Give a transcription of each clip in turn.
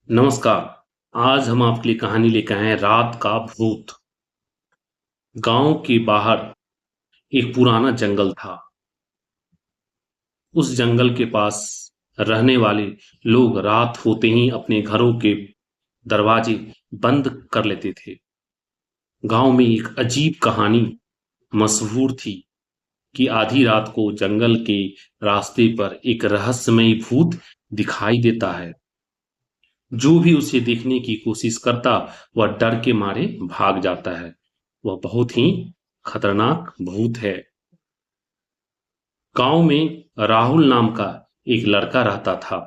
नमस्कार। आज हम आपके लिए कहानी लेकर आए हैं रात का भूत। गांव के बाहर एक पुराना जंगल था। उस जंगल के पास रहने वाले लोग रात होते ही अपने घरों के दरवाजे बंद कर लेते थे। गांव में एक अजीब कहानी मशहूर थी कि आधी रात को जंगल के रास्ते पर एक रहस्यमयी भूत दिखाई देता है। जो भी उसे देखने की कोशिश करता वह डर के मारे भाग जाता है। वह बहुत ही खतरनाक भूत है। गांव में राहुल नाम का एक लड़का रहता था।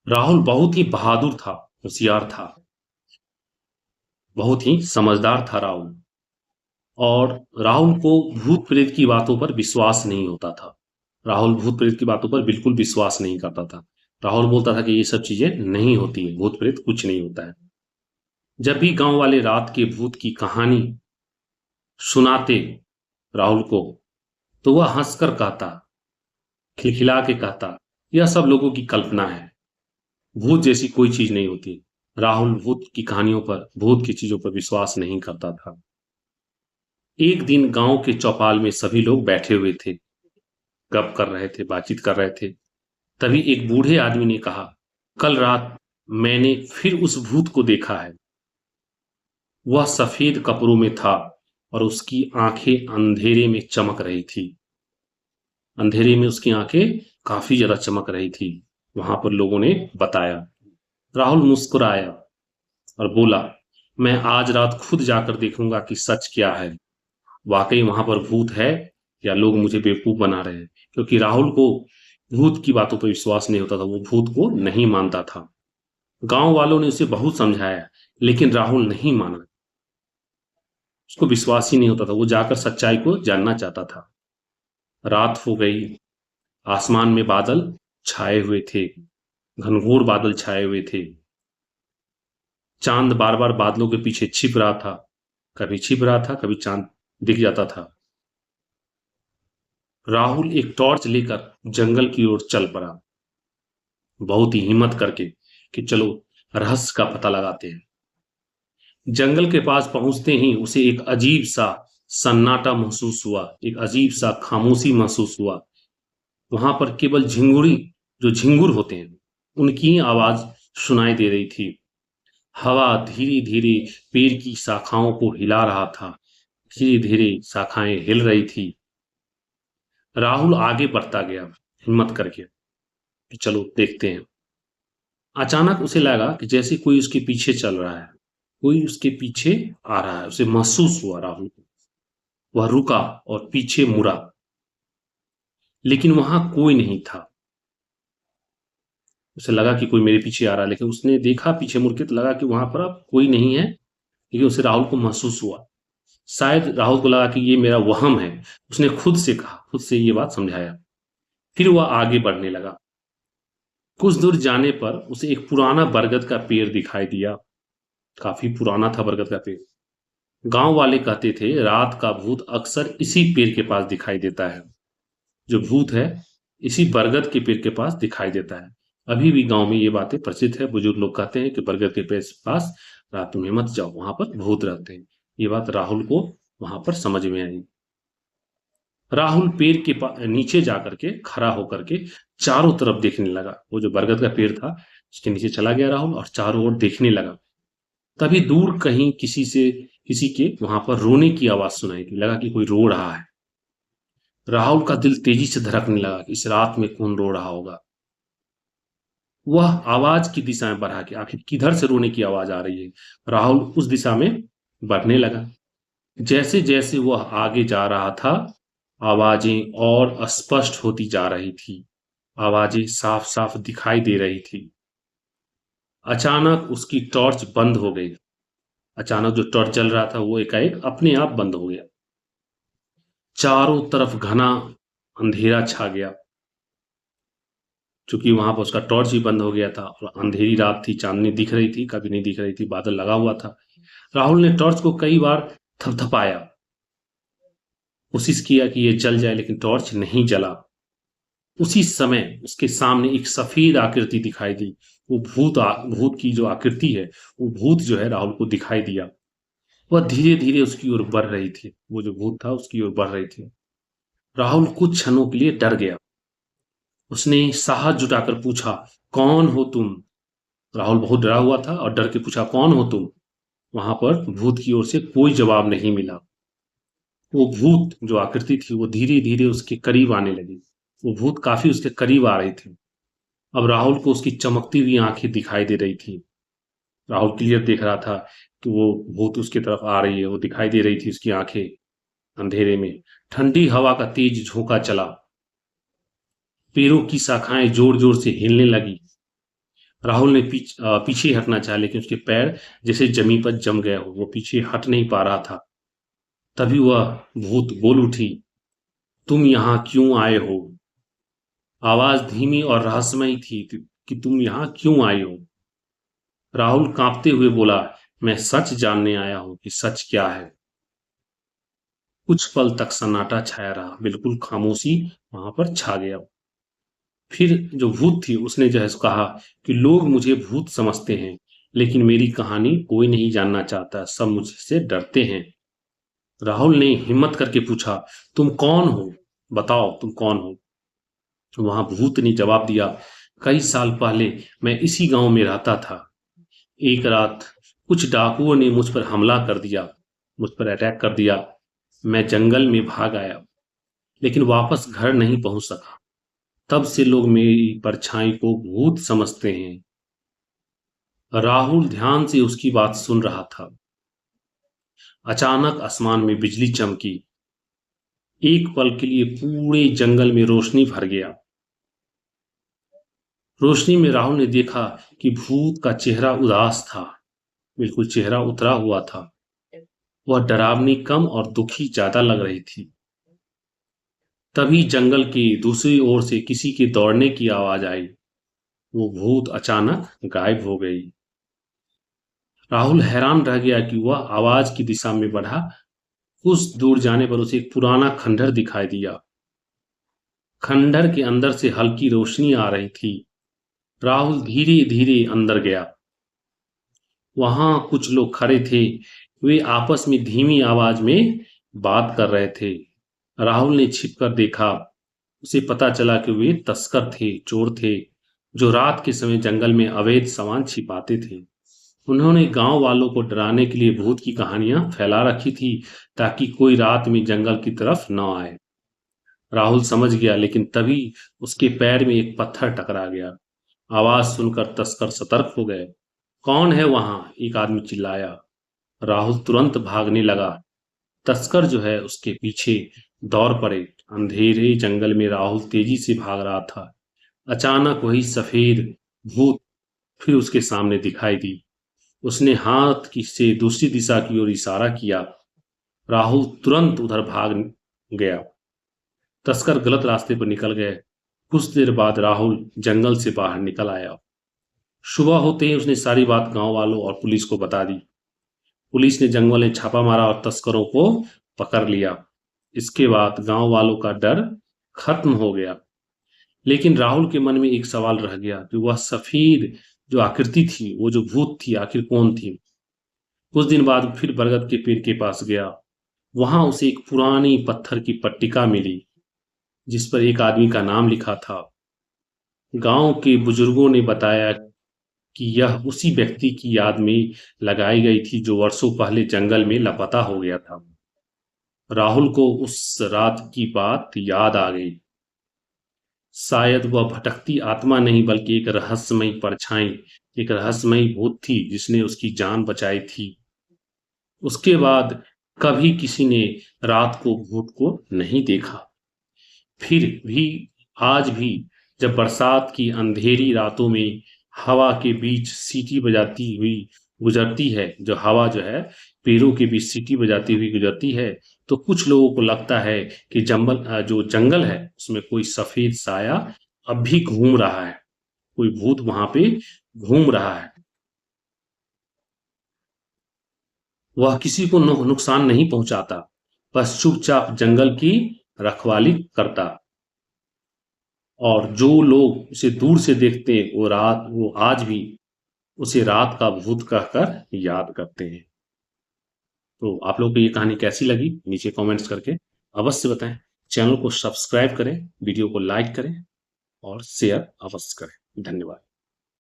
राहुल बहुत ही बहादुर था, होशियार था, बहुत ही समझदार था राहुल। और राहुल को भूत प्रेत की बातों पर विश्वास नहीं होता था। राहुल भूत प्रेत की बातों पर बिल्कुल विश्वास नहीं करता था। राहुल बोलता था कि ये सब चीजें नहीं होती है, भूत प्रेत कुछ नहीं होता है। जब भी गांव वाले रात के भूत की कहानी सुनाते राहुल को, तो वह हंसकर कहता, खिलखिला के कहता, यह सब लोगों की कल्पना है, भूत जैसी कोई चीज नहीं होती। राहुल भूत की कहानियों पर, भूत की चीजों पर विश्वास नहीं करता था। एक दिन गांव के चौपाल में सभी लोग बैठे हुए थे, गप कर रहे थे, बातचीत कर रहे थे। तभी एक बूढ़े आदमी ने कहा, कल रात मैंने फिर उस भूत को देखा है। वह सफेद कपड़ों में था और उसकी आंखें अंधेरे में चमक रही थी। अंधेरे में उसकी आंखें काफी ज्यादा चमक रही थी, वहां पर लोगों ने बताया। राहुल मुस्कुराया और बोला, मैं आज रात खुद जाकर देखूंगा कि सच क्या है, वाकई वहां पर भूत है या लोग मुझे बेवकूफ बना रहे हैं। क्योंकि राहुल को भूत की बातों पर विश्वास नहीं होता था, वो भूत को नहीं मानता था। गांव वालों ने उसे बहुत समझाया, लेकिन राहुल नहीं माना। उसको विश्वास ही नहीं होता था, वो जाकर सच्चाई को जानना चाहता था। रात हो गई। आसमान में बादल छाए हुए थे, घनघोर बादल छाए हुए थे। चांद बार बार बादलों के पीछे छिप रहा था, कभी छिप रहा था, कभी चांद दिख जाता था। राहुल एक टॉर्च लेकर जंगल की ओर चल पड़ा, बहुत ही हिम्मत करके कि चलो रहस्य का पता लगाते हैं। जंगल के पास पहुंचते ही उसे एक अजीब सा सन्नाटा महसूस हुआ, एक अजीब सा खामोशी महसूस हुआ। वहां पर केवल झिंगुरी, जो झिंगुर होते हैं, उनकी ही आवाज सुनाई दे रही थी। हवा धीरे धीरे पेड़ की शाखाओं को हिला रहा था, धीरे धीरे शाखाएं हिल रही थी। राहुल आगे बढ़ता गया, हिम्मत करके कि चलो देखते हैं। अचानक उसे लगा कि जैसे कोई उसके पीछे चल रहा है, कोई उसके पीछे आ रहा है। उसे महसूस हुआ राहुल को। वह रुका और पीछे मुड़ा, लेकिन वहां कोई नहीं था। उसे लगा कि कोई मेरे पीछे आ रहा है, लेकिन उसने देखा पीछे मुड़ के तो लगा कि वहां पर अब कोई नहीं है। लेकिन उसे राहुल को महसूस हुआ। शायद राहुल को लगा कि ये मेरा वहम है। उसने खुद से कहा, खुद से ये बात समझाया। फिर वह आगे बढ़ने लगा। कुछ दूर जाने पर उसे एक पुराना बरगद का पेड़ दिखाई दिया। काफी पुराना था बरगद का पेड़। गांव वाले कहते थे रात का भूत अक्सर इसी पेड़ के पास दिखाई देता है। जो भूत है, इसी बरगद के पेड़ के पास दिखाई देता है। अभी भी गांव में ये बातें प्रचलित है। बुजुर्ग लोग कहते हैं कि बरगद के पेड़ के पास रात में मत जाओ, वहां पर भूत रहते हैं। ये बात राहुल को वहां पर समझ में आई। राहुल पेड़ के नीचे जाकर के खड़ा होकर के चारों तरफ देखने लगा। वो जो बरगद का पेड़ था, उसके नीचे चला गया राहुल और चारों ओर देखने लगा। तभी दूर कहीं किसी के वहां पर रोने की आवाज सुनाई दी। लगा कि कोई रो रहा है। राहुल का दिल तेजी से धड़कने लगा कि इस रात में कौन रो रहा होगा। वह आवाज की दिशा में बढ़ा कि आखिर किधर से रोने की आवाज आ रही है। राहुल उस दिशा में बढ़ने लगा। जैसे जैसे वह आगे जा रहा था, आवाजें और स्पष्ट होती जा रही थी। आवाजें साफ साफ दिखाई दे रही थी। अचानक उसकी टॉर्च बंद हो गई। अचानक जो टॉर्च जल रहा था वो एकाएक अपने आप बंद हो गया। चारों तरफ घना अंधेरा छा गया। चूंकि वहां पर उसका टॉर्च भी बंद हो गया था और अंधेरी रात थी, चांदनी दिख रही थी, कभी नहीं दिख रही थी, बादल लगा हुआ था। राहुल ने टॉर्च को कई बार थपथपाया, कोशिश किया कि ये जल जाए, लेकिन टॉर्च नहीं जला। उसी समय उसके सामने एक सफेद आकृति दिखाई दी। वो भूत की जो आकृति है, वो भूत जो है राहुल को दिखाई दिया। वह धीरे धीरे उसकी ओर बढ़ रही थी। वो जो भूत था उसकी ओर बढ़ रही थी। राहुल कुछ क्षणों के लिए डर गया। उसने साहस जुटाकर पूछा, कौन हो तुम? राहुल बहुत डरा हुआ था और डर के पूछा, कौन हो तुम? वहां पर भूत की ओर से कोई जवाब नहीं मिला। वो भूत जो आकृति थी वो धीरे धीरे उसके करीब आने लगी। वो भूत काफी उसके करीब आ रही थी। अब राहुल को उसकी चमकती हुई आंखें दिखाई दे रही थी। राहुल क्लियर देख रहा था कि वो भूत उसकी तरफ आ रही है। वो दिखाई दे रही थी उसकी आंखें अंधेरे में। ठंडी हवा का तेज झोंका चला। पेड़ों की शाखाएं जोर जोर से हिलने लगी। राहुल ने पीछे हटना चाहा, लेकिन उसके पैर जैसे जमीन पर जम गए हो। वो पीछे हट नहीं पा रहा था। तभी वह भूत बोल उठी, तुम यहाँ क्यों आए हो? आवाज धीमी और रहस्यमयी थी कि तुम यहाँ क्यों आए हो? राहुल कांपते हुए बोला, मैं सच जानने आया हूं कि सच क्या है। कुछ पल तक सन्नाटा छाया रहा। बिल्कुल खामोशी वहां पर छा गया। फिर जो भूत थी उसने जो है कहा कि लोग मुझे भूत समझते हैं, लेकिन मेरी कहानी कोई नहीं जानना चाहता। सब मुझसे डरते हैं। राहुल ने हिम्मत करके पूछा, तुम कौन हो? बताओ तुम कौन हो? वहां भूत ने जवाब दिया, कई साल पहले मैं इसी गांव में रहता था। एक रात कुछ डाकुओं ने मुझ पर हमला कर दिया, मुझ पर अटैक कर दिया। मैं जंगल में भाग आया, लेकिन वापस घर नहीं पहुंच सका। तब से लोग मेरी परछाई को भूत समझते हैं। राहुल ध्यान से उसकी बात सुन रहा था। अचानक आसमान में बिजली चमकी। एक पल के लिए पूरे जंगल में रोशनी भर गया। रोशनी में राहुल ने देखा कि भूत का चेहरा उदास था। बिल्कुल चेहरा उतरा हुआ था। वह डरावनी कम और दुखी ज्यादा लग रही थी। तभी जंगल की दूसरी ओर से किसी के दौड़ने की आवाज आई। वो भूत अचानक गायब हो गई। राहुल हैरान रह गया कि वह आवाज की दिशा में बढ़ा। कुछ दूर जाने पर उसे एक पुराना खंडहर दिखाई दिया। खंडहर के अंदर से हल्की रोशनी आ रही थी। राहुल धीरे धीरे अंदर गया। वहां कुछ लोग खड़े थे। वे आपस में धीमी आवाज में बात कर रहे थे। राहुल ने छिपकर देखा। उसे पता चला कि वे तस्कर थे, चोर थे, जो रात के समय जंगल में अवैध सामान छिपाते थे। उन्होंने गांव वालों को डराने के लिए भूत की कहानियां फैला रखी थी, ताकि कोई रात में जंगल की तरफ न आए। राहुल समझ गया, लेकिन तभी उसके पैर में एक पत्थर टकरा गया। आवाज सुनकर तस्कर सतर्क हो गए। कौन है वहां? एक आदमी चिल्लाया। राहुल तुरंत भागने लगा। तस्कर जो है उसके पीछे दौड़ पड़े। अंधेरे जंगल में राहुल तेजी से भाग रहा था। अचानक वही सफेद भूत फिर उसके सामने दिखाई दी। उसने हाथ की से दूसरी दिशा की ओर इशारा किया। राहुल तुरंत उधर भाग गया। तस्कर गलत रास्ते पर निकल गए। कुछ देर बाद राहुल जंगल से बाहर निकल आया। सुबह होते ही उसने सारी बात गांव वालों और पुलिस को बता दी। पुलिस ने जंगल में छापा मारा और तस्करों को पकड़ लिया। इसके बाद गांव वालों का डर खत्म हो गया। लेकिन राहुल के मन में एक सवाल रह गया कि वह सफेद जो आकृति थी, वो जो भूत थी, आखिर कौन थी? कुछ दिन बाद फिर बरगद के पेड़ के पास गया। वहां उसे एक पुरानी पत्थर की पट्टिका मिली, जिस पर एक आदमी का नाम लिखा था। गांव के बुजुर्गों ने बताया कि यह उसी व्यक्ति की याद में लगाई गई थी जो वर्षों पहले जंगल में लापता हो गया था। राहुल को उस रात की बात याद आ गई। शायद वह भटकती आत्मा नहीं, बल्कि एक रहस्यमयी परछाई, एक रहस्यमयी भूत थी जिसने उसकी जान बचाई थी। उसके बाद कभी किसी ने रात को भूत को नहीं देखा। फिर भी आज भी जब बरसात की अंधेरी रातों में हवा के बीच सीटी बजाती हुई गुजरती है, जो हवा जो है पेड़ों के बीच सीटी बजाती हुई गुजरती है, तो कुछ लोगों को लगता है कि जो जंगल है उसमें कोई सफेद साया अब भी घूम रहा है। कोई भूत वहां पे घूम रहा है। वह किसी को नुकसान नहीं पहुंचाता, बस चुपचाप जंगल की रखवाली करता। और जो लोग उसे दूर से देखते हैं वो आज भी उसे रात का भूत कहकर याद करते हैं। तो आप लोगों को ये कहानी कैसी लगी नीचे कमेंट्स करके अवश्य बताएं। चैनल को सब्सक्राइब करें, वीडियो को लाइक करें और शेयर अवश्य करें। धन्यवाद।